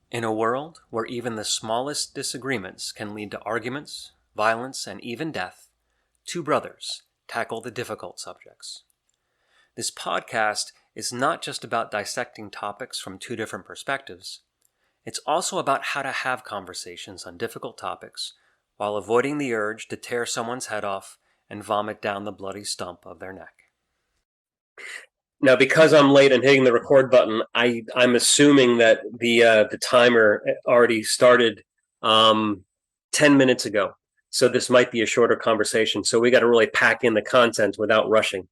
In a world where even the smallest disagreements can lead to arguments, violence, and even death, two brothers tackle the difficult subjects. This podcast is not just about dissecting topics from two different perspectives. It's also about how to have conversations on difficult topics while avoiding the urge to tear someone's head off and vomit down the bloody stump of their neck. Now, because I'm late and hitting the record button, I'm assuming that the timer already started 10 minutes ago. So this might be a shorter conversation. So we got to really pack in the content without rushing.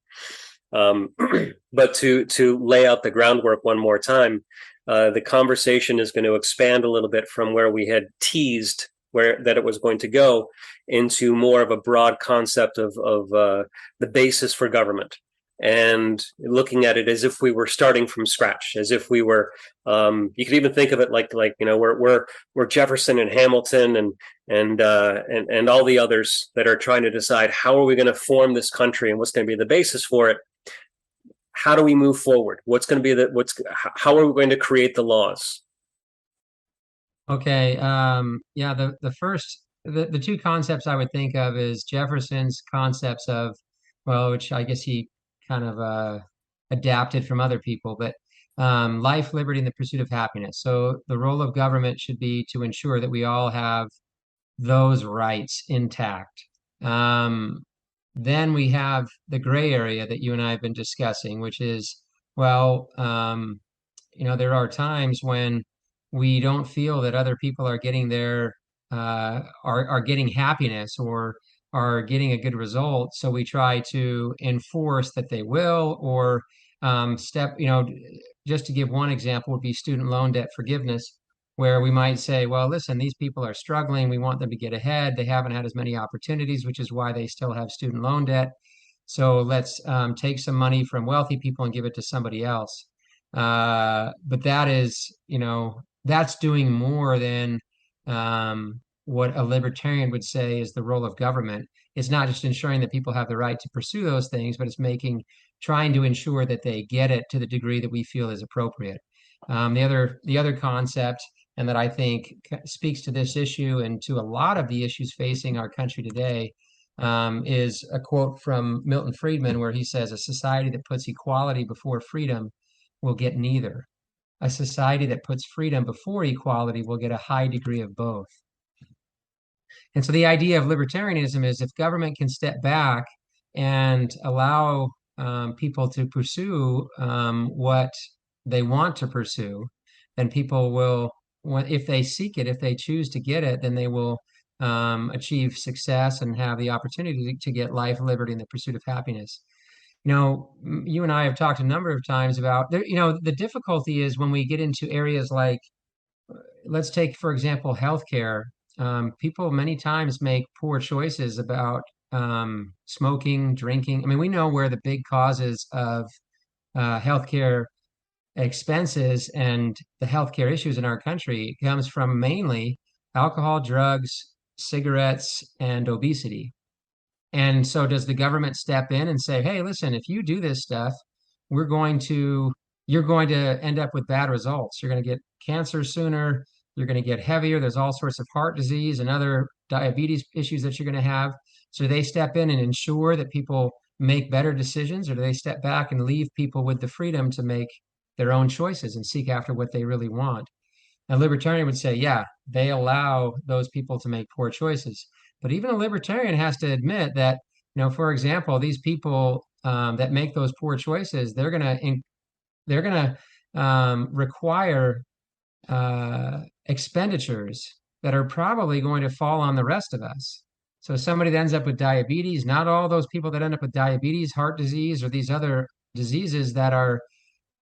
But to lay out the groundwork one more time, the conversation is going to expand a little bit from where we had teased where that it was going to go into more of a broad concept of the basis for government, and looking at it as if we were starting from scratch, as if we were you could even think of it like we're Jefferson and Hamilton and all the others that are trying to decide how are we going to form this country and what's going to be the basis for it. How do we move forward? What's going to be how are we going to create the laws? Okay. Yeah, the two concepts I would think of is Jefferson's concepts of, well, which I guess he kind of adapted from other people, but life, liberty, and the pursuit of happiness. So the role of government should be to ensure that we all have those rights intact. Then we have the gray area that you and I have been discussing, which is, well, there are times when we don't feel that other people are getting are getting happiness or are getting a good result. So we try to enforce that they will, or just to give one example would be student loan debt forgiveness, where we might say, well, listen, these people are struggling. We want them to get ahead. They haven't had as many opportunities, which is why they still have student loan debt. So let's take some money from wealthy people and give it to somebody else. But that is, that's doing more than what a libertarian would say is the role of government. It's not just ensuring that people have the right to pursue those things, but it's trying to ensure that they get it to the degree that we feel is appropriate. The other concept, and that I think speaks to this issue and to a lot of the issues facing our country today, is a quote from Milton Friedman, where he says, "A society that puts equality before freedom will get neither. A society that puts freedom before equality will get a high degree of both." And so the idea of libertarianism is, if government can step back and allow people to pursue what they want to pursue, then people will, if they seek it, if they choose to get it, then they will achieve success and have the opportunity to get life, liberty, and the pursuit of happiness. You and I have talked a number of times about the difficulty is when we get into areas like, let's take, for example, healthcare. People many times make poor choices about smoking, drinking. I mean, we know where the big causes of healthcare expenses and the healthcare issues in our country comes from mainly alcohol, drugs, cigarettes, and obesity. And so does the government step in and say, hey, listen, if you do this stuff, we're going to, you're going to end up with bad results. You're going to get cancer sooner. You're going to get heavier. There's all sorts of heart disease and other diabetes issues that you're going to have. So do they step in and ensure that people make better decisions, or do they step back and leave people with the freedom to make their own choices and seek after what they really want? A libertarian would say, yeah, they allow those people to make poor choices. But even a libertarian has to admit that, for example, these people that make those poor choices, they're gonna require expenditures that are probably going to fall on the rest of us. So somebody that ends up with diabetes, not all those people that end up with diabetes, heart disease, or these other diseases that are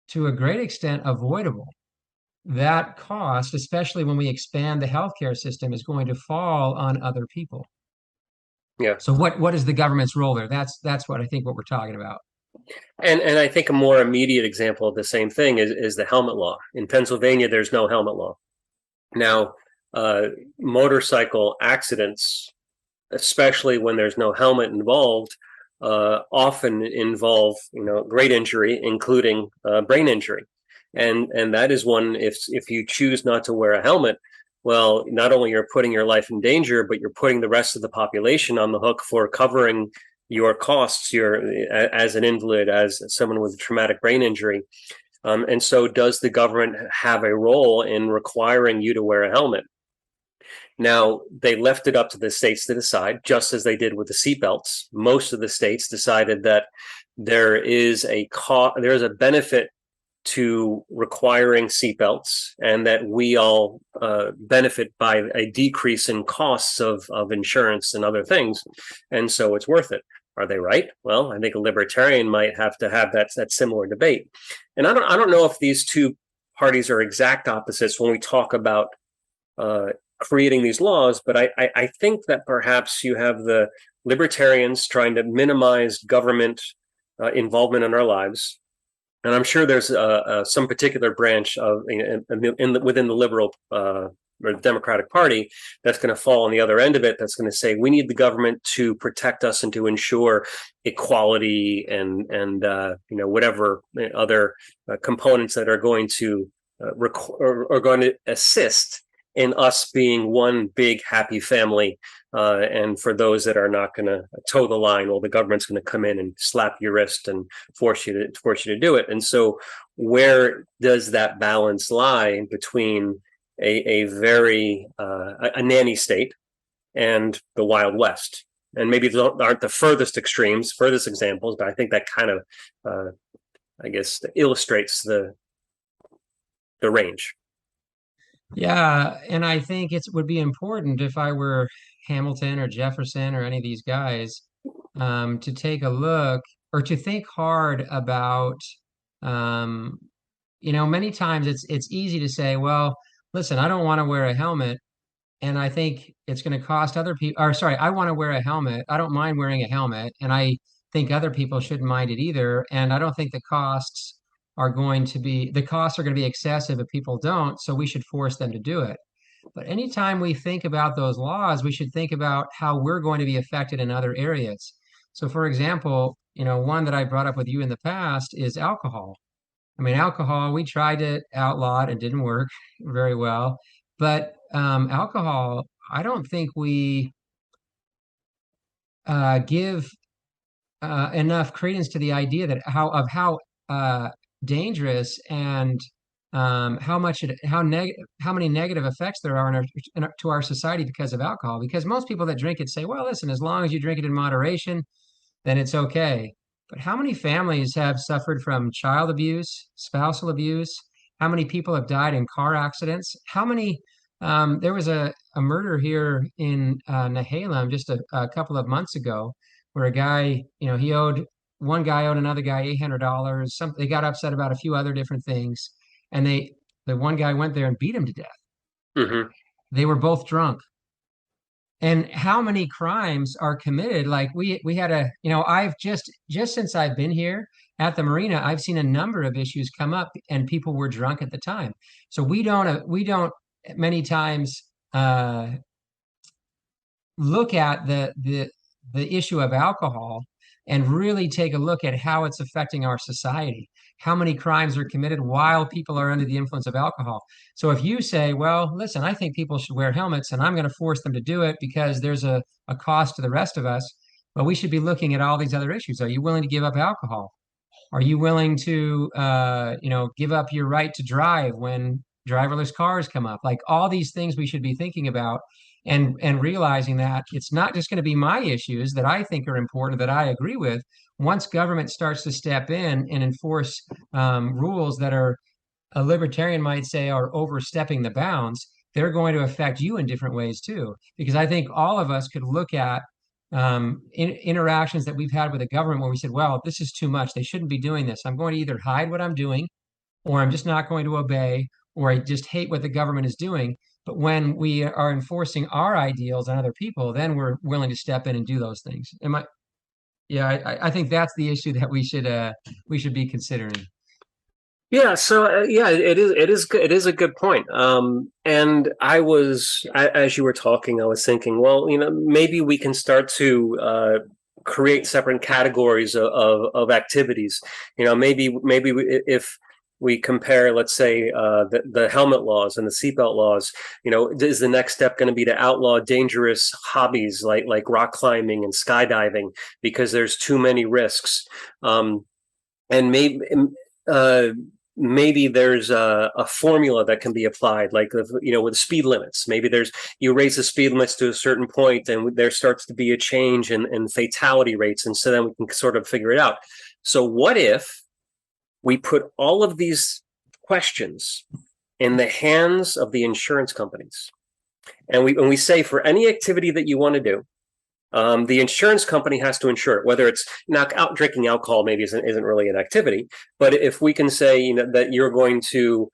to a great extent avoidable, that cost, especially when we expand the healthcare system, is going to fall on other people. Yeah. So what is the government's role there? That's what I think what we're talking about. And I think a more immediate example of the same thing is the helmet law. In Pennsylvania, there's no helmet law. Now, motorcycle accidents, especially when there's no helmet involved, often involve great injury, including brain injury. and that is one, if you choose not to wear a helmet, well, not only you're putting your life in danger, but you're putting the rest of the population on the hook for covering your costs, as an invalid, as someone with a traumatic brain injury. And so does the government have a role in requiring you to wear a helmet? Now, they left it up to the states to decide, just as they did with the seatbelts. Most of the states decided that there is a benefit to requiring seatbelts, and that we all benefit by a decrease in costs of insurance and other things, and so it's worth it. Are they right? Well, I think a libertarian might have to have that similar debate. And I don't know if these two parties are exact opposites when we talk about creating these laws, but I think that perhaps you have the libertarians trying to minimize government involvement in our lives. And I'm sure there's some particular branch of within the liberal or the Democratic Party that's going to fall on the other end of it. That's going to say we need the government to protect us and to ensure equality and whatever other components that are going to are going to assist in us being one big happy family. And for those that are not going to toe the line, well, the government's going to come in and slap your wrist and force you to do it. And so, where does that balance lie between a very a nanny state and the Wild West? And maybe those aren't the furthest examples, but I think that kind of, I guess, illustrates the range. Yeah, and I think it would be important if I were Hamilton or Jefferson or any of these guys, to take a look or to think hard about, um, many times it's easy to say, well, listen, I don't want to wear a helmet, and I think it's going to cost other people, or sorry, I want to wear a helmet. I don't mind wearing a helmet, and I think other people shouldn't mind it either. And I don't think the costs are going to be excessive if people don't, so we should force them to do it. But anytime we think about those laws, we should think about how we're going to be affected in other areas. So, for example, one that I brought up with you in the past is alcohol. I mean, alcohol, we tried to outlaw it, it didn't work very well. But alcohol, I don't think we give enough credence to the idea that how dangerous and how many negative effects there are to our society because of alcohol. Because most people that drink it say, well, listen, as long as you drink it in moderation, then it's okay. But how many families have suffered from child abuse, spousal abuse? How many people have died in car accidents? There was a murder here in Nehalem just a couple of months ago where a guy, one guy owed another guy $800. They got upset about a few other different things. And the one guy went there and beat him to death. Mm-hmm. They were both drunk. And how many crimes are committed? Like we had I've just since I've been here at the marina, I've seen a number of issues come up, and people were drunk at the time. So we don't many times look at the issue of alcohol and really take a look at how it's affecting our society. How many crimes are committed while people are under the influence of alcohol? So if you say, well, listen, I think people should wear helmets and I'm going to force them to do it because there's a cost to the rest of us, well, we should be looking at all these other issues. Are you willing to give up alcohol? Are you willing to, give up your right to drive when driverless cars come up? Like all these things we should be thinking about and realizing that it's not just going to be my issues that I think are important, that I agree with. Once government starts to step in and enforce rules that are, a libertarian might say, are overstepping the bounds, they're going to affect you in different ways too. Because I think all of us could look at interactions that we've had with the government where we said, well, this is too much. They shouldn't be doing this. I'm going to either hide what I'm doing, or I'm just not going to obey, or I just hate what the government is doing. But when we are enforcing our ideals on other people, then we're willing to step in and do those things. Yeah, I think that's the issue that we should be considering. Yeah, so it is a good point. And as you were talking, I was thinking, well, maybe we can start to create separate categories of activities. Maybe if we compare, let's say, the helmet laws and the seatbelt laws. Is the next step going to be to outlaw dangerous hobbies like rock climbing and skydiving because there's too many risks? And maybe there's a formula that can be applied, like with speed limits. Maybe you raise the speed limits to a certain point, and there starts to be a change in fatality rates, and so then we can sort of figure it out. So what if we put all of these questions in the hands of the insurance companies, and we say, for any activity that you want to do, the insurance company has to insure it. Whether it's out drinking alcohol, maybe isn't really an activity, but if we can say that you're going to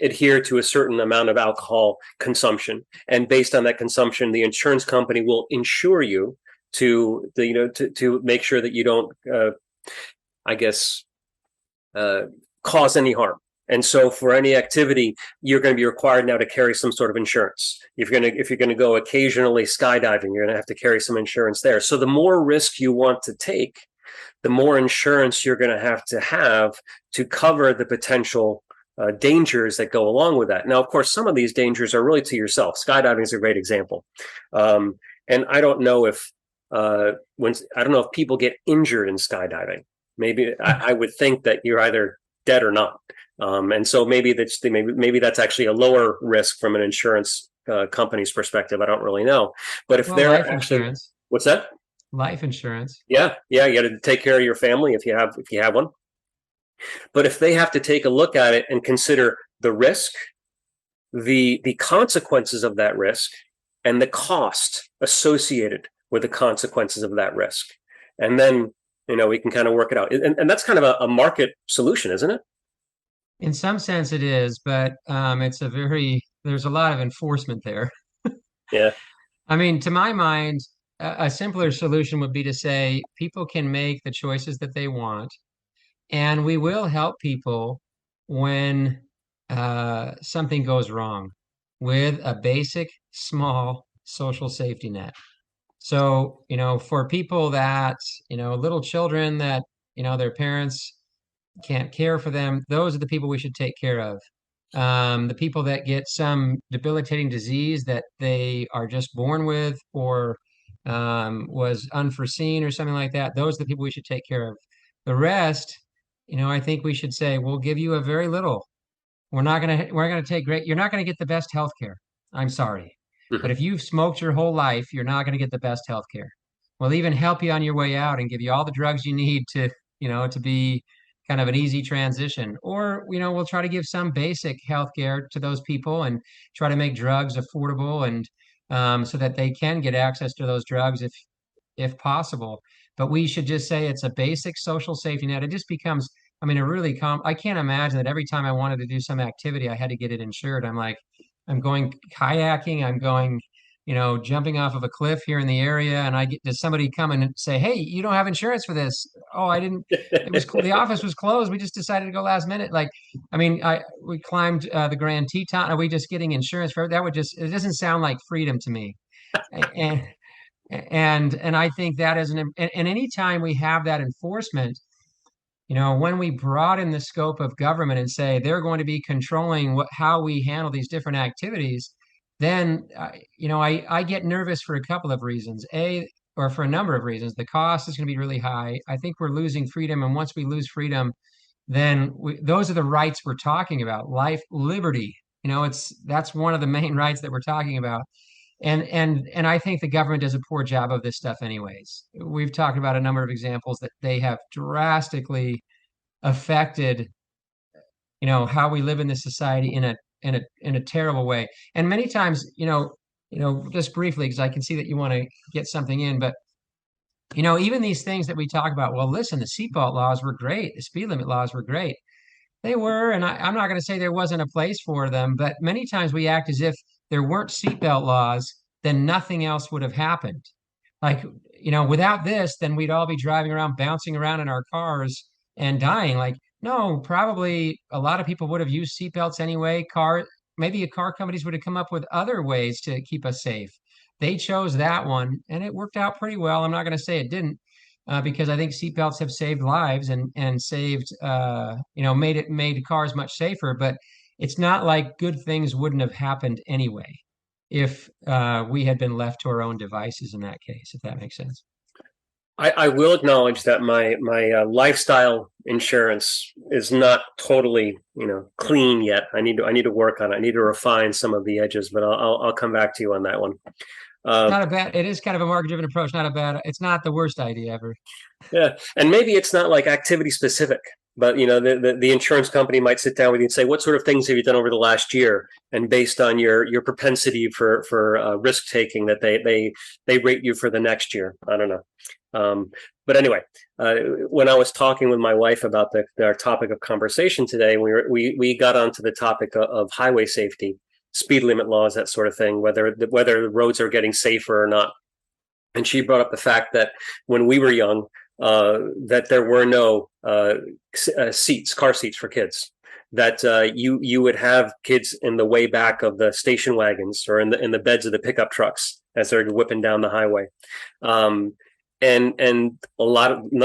adhere to a certain amount of alcohol consumption, and based on that consumption, the insurance company will insure you to make sure that you don't, cause any harm. And so for any activity, you're going to be required now to carry some sort of insurance. If you're going to go occasionally skydiving, you're going to have to carry some insurance there. So the more risk you want to take, the more insurance you're going to have to cover the potential dangers that go along with that. Now, of course, some of these dangers are really to yourself. Skydiving is a great example. And I don't know if people get injured in skydiving. Maybe I would think that you're either dead or not. And so maybe that's actually a lower risk from an insurance company's perspective. I don't really know. But if they're life insurance. What's that? Life insurance. Yeah. You got to take care of your family if you have one. But if they have to take a look at it and consider the risk, the consequences of that risk, and the cost associated with the consequences of that risk, and then we can kind of work it out. And that's kind of a market solution, isn't it? In some sense it is, but there's a lot of enforcement there. Yeah. I mean, to my mind, a simpler solution would be to say people can make the choices that they want, and we will help people when something goes wrong with a basic, small social safety net. So, for people that, little children that, their parents can't care for them, those are the people we should take care of. The people that get some debilitating disease that they are just born with, or was unforeseen or something like that, those are the people we should take care of. The rest, I think we should say, we'll give you a very little. We're gonna take you're not gonna get the best health care. I'm sorry. But if you've smoked your whole life, you're not gonna get the best health care. We'll even help you on your way out and give you all the drugs you need to be kind of an easy transition. Or, we'll try to give some basic health care to those people and try to make drugs affordable, and so that they can get access to those drugs if possible. But we should just say it's a basic social safety net. It just becomes, I mean, I can't imagine that every time I wanted to do some activity, I had to get it insured. I'm going kayaking, I'm going, jumping off of a cliff here in the area, and does somebody come and say, "Hey, you don't have insurance for this?" "Oh, I didn't. The office was closed. We just decided to go last minute." We climbed the Grand Teton. Are we just getting insurance for it? It doesn't sound like freedom to me. And and I think that is and anytime we have that enforcement, when we broaden the scope of government and say they're going to be controlling how we handle these different activities, then I get nervous for a couple of reasons. Or for a number of reasons. The cost is going to be really high. I think we're losing freedom, and once we lose freedom, then those are the rights we're talking about: life, liberty. That's one of the main rights that we're talking about. And I think the government does a poor job of this stuff anyways. We've talked about a number of examples that they have drastically affected, how we live in this society in a terrible way. And many times, just briefly, because I can see that you want to get something in, but even these things that we talk about, well, listen, the seatbelt laws were great, the speed limit laws were great. They were, and I'm not going to say there wasn't a place for them, but many times we act as if there weren't seatbelt laws, then nothing else would have happened. Like, without this, then we'd all be driving around, bouncing around in our cars and dying. Like, no, probably a lot of people would have used seatbelts anyway. Maybe car companies would have come up with other ways to keep us safe. They chose that one, and it worked out pretty well. I'm not going to say it didn't. because I think seatbelts have saved lives and saved made cars much safer. But it's not like good things wouldn't have happened anyway if we had been left to our own devices in that case, if that makes sense. I will acknowledge that my lifestyle insurance is not totally clean yet. I need to work on it. I need to refine some of the edges, but I'll come back to you on that one. Not a bad. It is kind of a market-driven approach. Not a bad. It's not the worst idea ever. Yeah, and maybe it's not like activity specific, but the insurance company might sit down with you and say, "What sort of things have you done over the last year?" And based on your propensity for risk taking, that they rate you for the next year. I don't know. But anyway, when I was talking with my wife about our topic of conversation today, we got onto the topic of highway safety, speed limit laws, that sort of thing, whether the roads are getting safer or not. And she brought up the fact that when we were young, that there were no car seats for kids. That you would have kids in the way back of the station wagons or in the beds of the pickup trucks as they're whipping down the highway. And none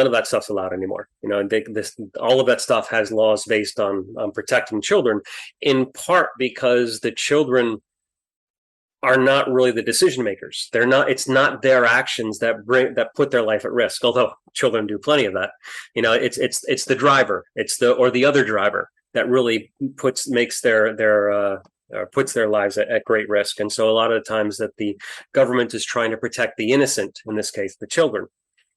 of that stuff's allowed anymore. All of that stuff has laws based on protecting children, in part because the children are not really the decision makers. They're not. It's not their actions that put their life at risk. Although children do plenty of that. It's the driver. It's the other driver that really puts their lives at great risk. And so a lot of the times that the government is trying to protect the innocent, in this case, the children,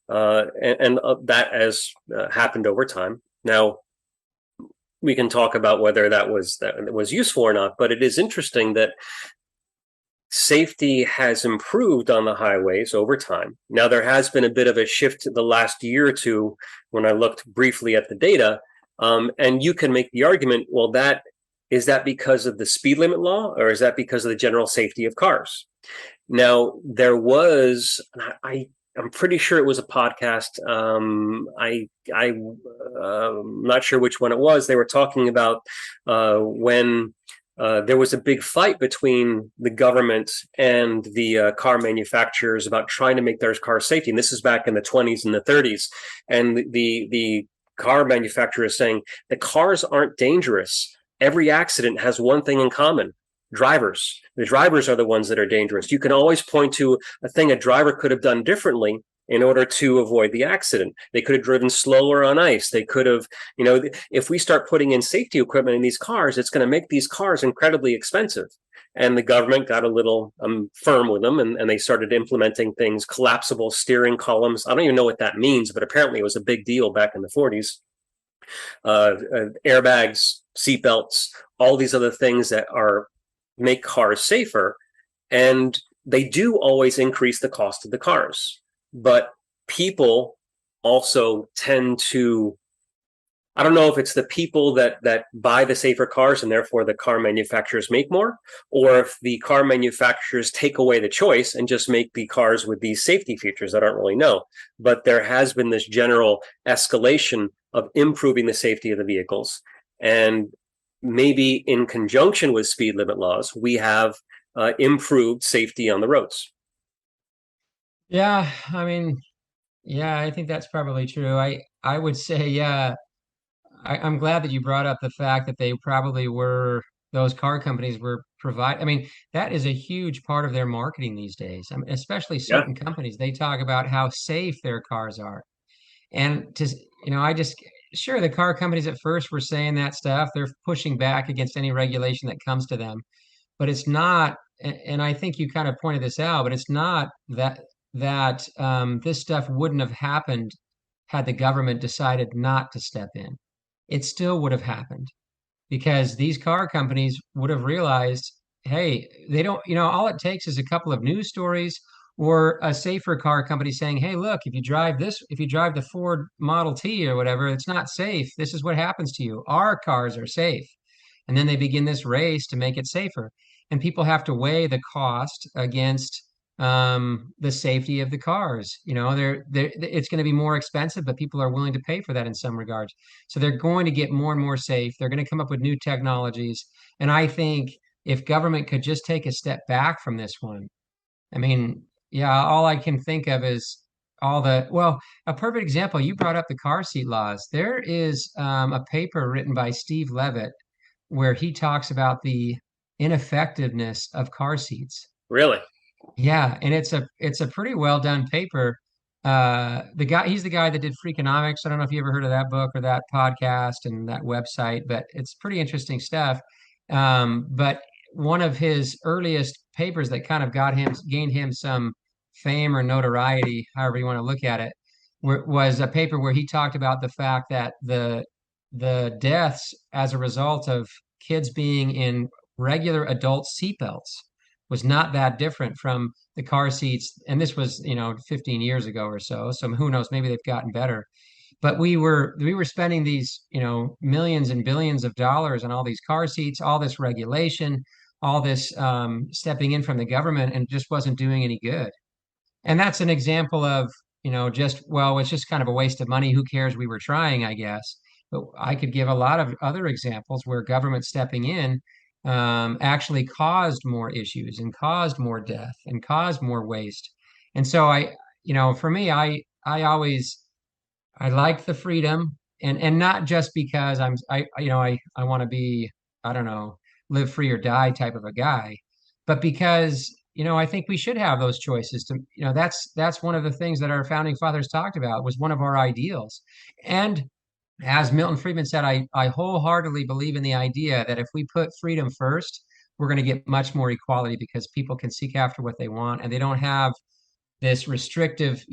and that has happened over time. Now, we can talk about whether that was useful or not, but it is interesting that safety has improved on the highways over time. Now, there has been a bit of a shift the last year or two when I looked briefly at the data, and you can make the argument, well, is that because of the speed limit law, or is that because of the general safety of cars? Now, there was, I'm pretty sure it was a podcast. I'm not sure which one it was. They were talking about when there was a big fight between the government and the car manufacturers about trying to make their cars safety. And this is back in the 20s and the 30s. And the car manufacturer is saying the cars aren't dangerous. Every accident has one thing in common: drivers. The drivers are the ones that are dangerous. You can always point to a thing a driver could have done differently in order to avoid the accident. They could have driven slower on ice. They could have, if we start putting in safety equipment in these cars, it's going to make these cars incredibly expensive. And the government got a little firm with them, and they started implementing things, collapsible steering columns. I don't even know what that means, but apparently it was a big deal back in the 40s. Airbags, seatbelts, all these other things that make cars safer. And they do always increase the cost of the cars. But people also tend to, I don't know if it's the people that buy the safer cars and therefore the car manufacturers make more, or if the car manufacturers take away the choice and just make the cars with these safety features. I don't really know. But there has been this general escalation of improving the safety of the vehicles. And maybe in conjunction with speed limit laws, we have improved safety on the roads. Yeah, I mean, yeah, I think that's probably true. I would say, yeah, I'm glad that you brought up the fact that those car companies were I mean, that is a huge part of their marketing these days. I mean, especially Yeah. certain companies, they talk about how safe their cars are. And I just, sure, the car companies at first were saying that stuff. They're pushing back against any regulation that comes to them. But it's not, and I think you kind of pointed this out, but it's not that this stuff wouldn't have happened had the government decided not to step in. It still would have happened because these car companies would have realized, hey, they don't, all it takes is a couple of news stories or a safer car company saying, hey, look, if you drive the Ford Model T or whatever, it's not safe. This is what happens to you. Our cars are safe. And then they begin this race to make it safer. And people have to weigh the cost against the safety of the cars. It's going to be more expensive, but people are willing to pay for that in some regards. So they're going to get more and more safe. They're going to come up with new technologies. And I think if government could just take a step back from this one, I mean, yeah, all I can think of is well, a perfect example, you brought up the car seat laws. There is a paper written by Steve Levitt where he talks about the ineffectiveness of car seats. Really? Yeah, and it's a pretty well done paper. He's the guy that did Freakonomics. I don't know if you ever heard of that book or that podcast and that website, but it's pretty interesting stuff. But one of his earliest papers that kind of gained him some fame or notoriety, however you want to look at it, was a paper where he talked about the fact that the deaths as a result of kids being in regular adult seatbelts was not that different from the car seats. And this was, 15 years ago or so. So who knows, maybe they've gotten better. But we were spending these, millions and billions of dollars on all these car seats, all this regulation, all this stepping in from the government, and it just wasn't doing any good. And that's an example of, it's just kind of a waste of money. Who cares? We were trying, I guess. But I could give a lot of other examples where government stepping in actually caused more issues and caused more death and caused more waste. And so for me, I like the freedom, and not just because I want to be, I don't know, live free or die type of a guy, but because, I think we should have those choices to, that's one of the things that our founding fathers talked about, was one of our ideals. And as Milton Friedman said, I wholeheartedly believe in the idea that if we put freedom first, we're going to get much more equality because people can seek after what they want and they don't have this restrictive,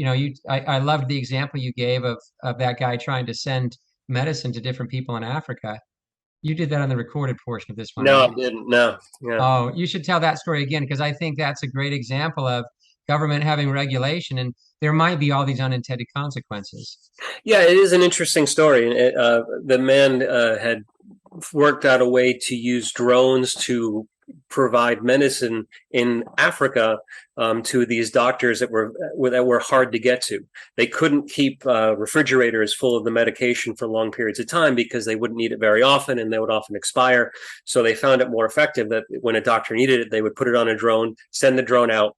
I loved the example you gave of that guy trying to send medicine to different people in Africa. You did that on the recorded portion of this one, No, I right? didn't. No. Yeah. Oh, you should tell that story again because I think that's a great example of government having regulation, and there might be all these unintended consequences. Yeah, it is an interesting story. The man had worked out a way to use drones to provide medicine in Africa to these doctors that were hard to get to. They couldn't keep refrigerators full of the medication for long periods of time because they wouldn't need it very often and they would often expire. So they found it more effective that when a doctor needed it, they would put it on a drone, send the drone out,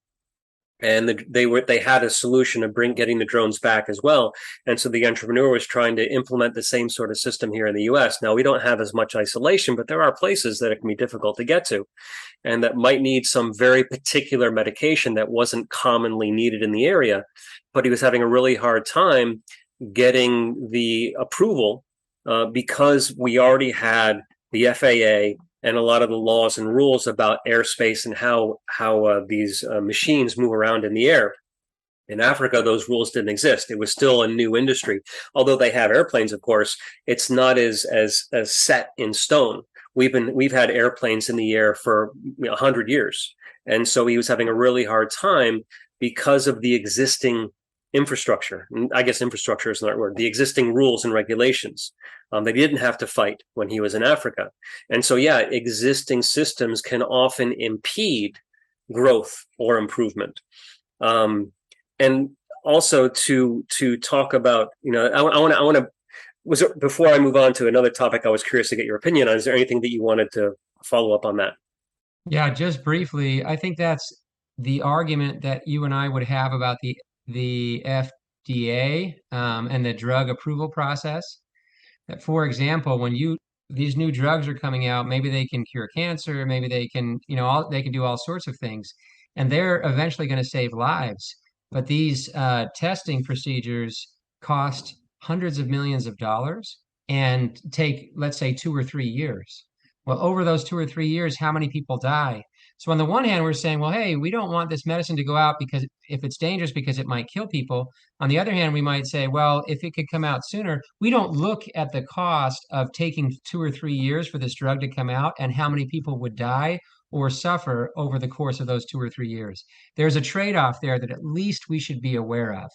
and they had a solution of getting the drones back as well. And so the entrepreneur was trying to implement the same sort of system here in the US. Now we don't have as much isolation, but there are places that it can be difficult to get to and that might need some very particular medication that wasn't commonly needed in the area. But he was having a really hard time getting the approval because we already had the FAA and a lot of the laws and rules about airspace and how these machines move around in the air. In Africa, those rules didn't exist. It was still a new industry. Although they have airplanes, of course, it's not as set in stone. We've had airplanes in the air for 100 years, and so he was having a really hard time because of the existing infrastructure. I guess infrastructure is not the right word. The existing rules and regulations they didn't have to fight when he was in Africa. And so, yeah, existing systems can often impede growth or improvement. And also to talk about, I want to, before I move on to another topic, I was curious to get your opinion on. Is there anything that you wanted to follow up on that? Yeah, just briefly, I think that's the argument that you and I would have about the FDA and the drug approval process. That, for example, when these new drugs are coming out, maybe they can cure cancer, maybe they can, they can do all sorts of things, and they're eventually going to save lives. But these testing procedures cost hundreds of millions of dollars and take, let's say, 2 or 3 years. Well, over those 2 or 3 years, how many people die? So on the one hand, we're saying, well, hey, we don't want this medicine to go out because if it's dangerous because it might kill people. On the other hand, we might say, well, if it could come out sooner, we don't look at the cost of taking 2 or 3 years for this drug to come out and how many people would die or suffer over the course of those 2 or 3 years. There's a trade-off there that at least we should be aware of.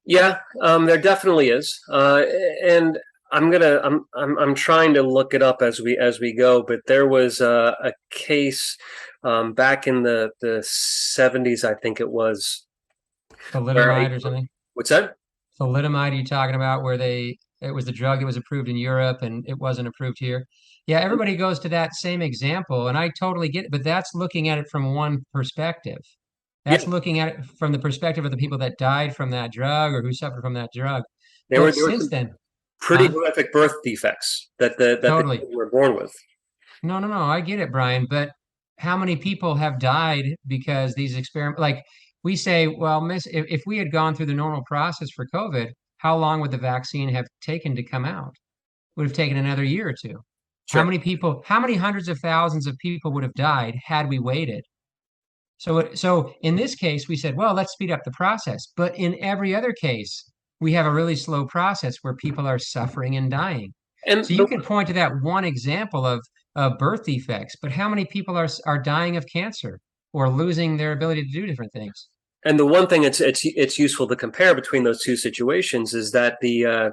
Yeah, there definitely is, and I'm trying to look it up as we go. But there was a case back in the 70s, I think it was. Thalidomide or something. What's that? Thalidomide you talking about where it was the drug that was approved in Europe and it wasn't approved here. Yeah, everybody goes to that same example, and I totally get it, but that's looking at it from one perspective. That's looking at it from the perspective of the people that died from that drug or who suffered from that drug. But there were since some then, pretty huh? horrific birth defects that the Totally. kids were born with. No, no, no. I get it, Brian. But how many people have died because these experiments, like we say, well, miss, if we had gone through the normal process for COVID, how long would the vaccine have taken to come out? Would have taken another year or two. How Sure. many people, how many hundreds of thousands of people would have died had we waited? So in this case, we said, well, let's speed up the process. But in every other case, we have a really slow process where people are suffering and dying. And So you could point to that one example of birth defects, but how many people are dying of cancer or losing their ability to do different things? the one thing it's useful to compare between those two situations is that the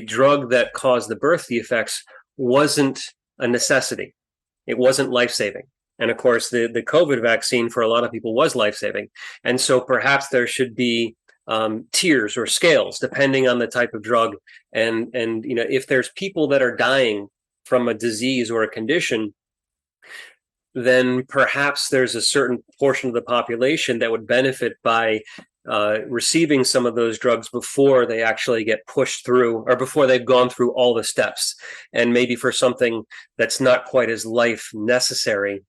drug that caused the birth defects wasn't a necessity. It wasn't life saving. And of course, the COVID vaccine for a lot of people was life saving. And so perhaps there should be tiers or scales depending on the type of drug. And if there's people that are dying from a disease or a condition, then perhaps there's a certain portion of the population that would benefit by receiving some of those drugs before they actually get pushed through or before they've gone through all the steps. And maybe for something that's not quite as life necessary,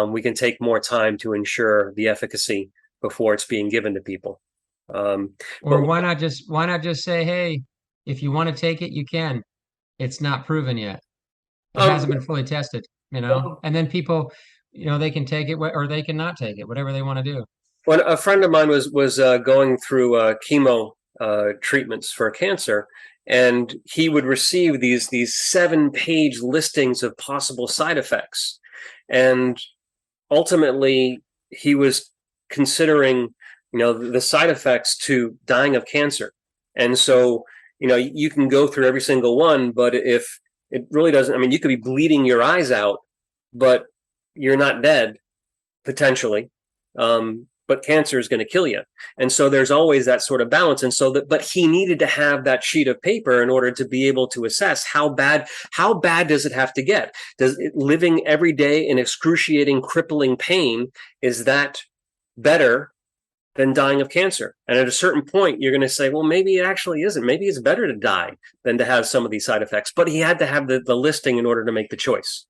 we can take more time to ensure the efficacy before it's being given to people. Or But why not just say, hey, if you want to take it, you can. It's not proven yet. It um, hasn't been fully tested, well, and then people, they can take it or they can not take it, whatever they want to do. when a friend of mine was going through chemo treatments for cancer, and he would receive these 7-page listings of possible side effects, and ultimately he was considering the side effects to dying of cancer. And so you can go through every single one, but if it really doesn't, I mean, you could be bleeding your eyes out, but you're not dead potentially. But cancer is going to kill you. And so there's always that sort of balance. And so but he needed to have that sheet of paper in order to be able to assess how bad does it have to get? Does it, living every day in excruciating, crippling pain, is that better than dying of cancer? And at a certain point, you're going to say, well, maybe it actually isn't. Maybe it's better to die than to have some of these side effects. But he had to have the listing in order to make the choice.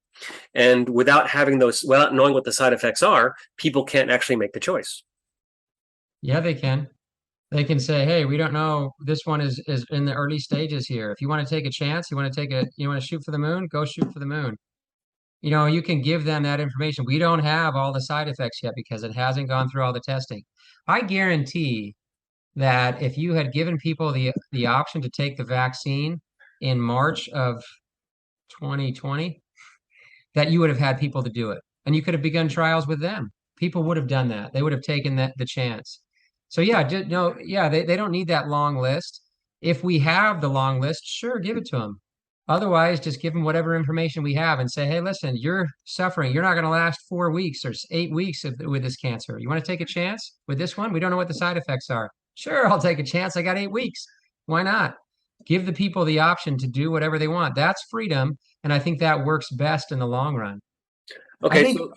And without knowing what the side effects are, people can't actually make the choice. Yeah, they can. They can say, hey, we don't know. This one is in the early stages here. If you want to take a chance, you want to shoot for the moon, go shoot for the moon. You can give them that information. We don't have all the side effects yet because it hasn't gone through all the testing. I guarantee that if you had given people the option to take the vaccine in March of 2020, that you would have had people to do it. And you could have begun trials with them. People would have done that. They would have taken the chance. So yeah, no, yeah, they don't need that long list. If we have the long list, sure, give it to them. Otherwise, just give them whatever information we have and say, hey, listen, you're suffering. You're not going to last 4 weeks or 8 weeks with this cancer. You want to take a chance with this one? We don't know what the side effects are. Sure, I'll take a chance. I got 8 weeks. Why not? Give the people the option to do whatever they want. That's freedom. And I think that works best in the long run. I Okay, think, so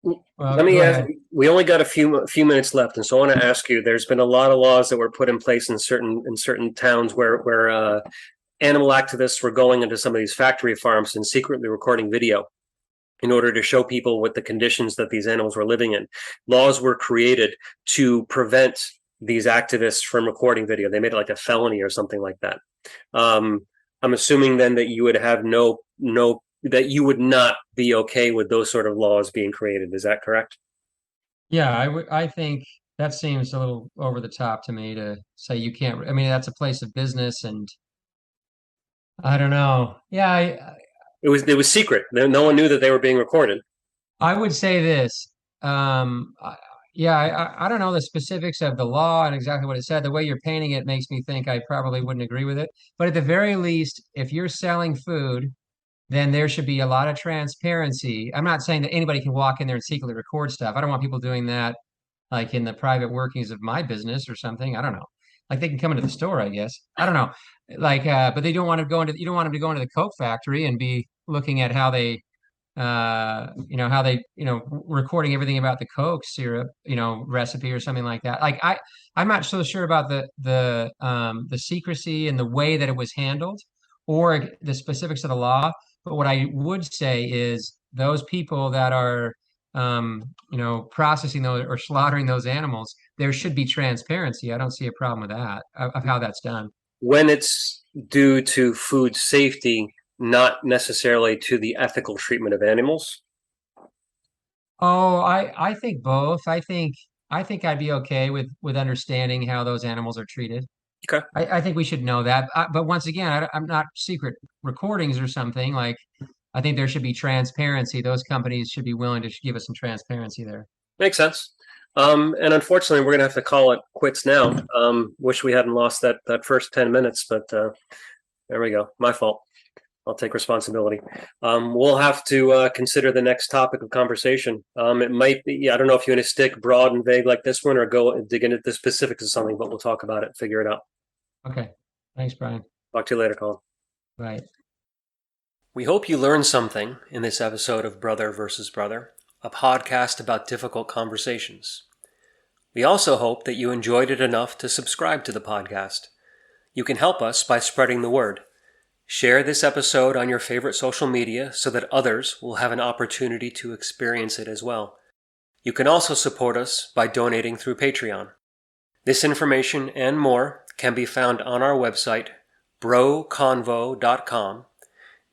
well, let me go ask. ahead. We only got a few minutes left, and so I want to ask you. There's been a lot of laws that were put in place in certain towns where animal activists were going into some of these factory farms and secretly recording video in order to show people what the conditions that these animals were living in. Laws were created to prevent these activists from recording video. They made it like a felony or something like that. I'm assuming then that you would have that you would not be okay with those sort of laws being created. Is that correct? Yeah, I think that seems a little over the top to me to say you can't. I mean, that's a place of business, and I don't know. Yeah, It was secret. No one knew that they were being recorded. I would say this. Um, I, yeah, I don't know the specifics of the law and exactly what it said. The way you're painting it makes me think I probably wouldn't agree with it. But at the very least, if you're selling food, then there should be a lot of transparency. I'm not saying that anybody can walk in there and secretly record stuff. I don't want people doing that like in the private workings of my business or something. I don't know. Like they can come into the store, I guess. I don't know. Like, but they don't want to go into, you don't want them to go into the Coke factory and be looking at how they how they, recording everything about the Coke syrup, recipe or something like that. Like I'm not so sure about the secrecy and the way that it was handled or the specifics of the law. But what I would say is those people that are, processing those or slaughtering those animals, there should be transparency. I don't see a problem with that, of how that's done. When it's due to food safety, not necessarily to the ethical treatment of animals. Oh, I think both. I think I'd be okay with understanding how those animals are treated. Okay. I think we should know that. But once again, I'm not secret recordings or something. Like, I think there should be transparency. Those companies should be willing to give us some transparency there. Makes sense. And unfortunately, we're going to have to call it quits now. Wish we hadn't lost that first 10 minutes, but there we go. My fault. I'll take responsibility. We'll have to consider the next topic of conversation. It might be, I don't know if you want to stick broad and vague like this one or go and dig into the specifics of something, but we'll talk about it, figure it out. Okay. Thanks, Brian. Talk to you later, Colin. Bye. We hope you learned something in this episode of Brother versus Brother, a podcast about difficult conversations. We also hope that you enjoyed it enough to subscribe to the podcast. You can help us by spreading the word. Share this episode on your favorite social media so that others will have an opportunity to experience it as well. You can also support us by donating through Patreon. This information and more can be found on our website, broconvo.com,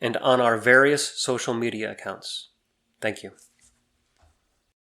and on our various social media accounts. Thank you.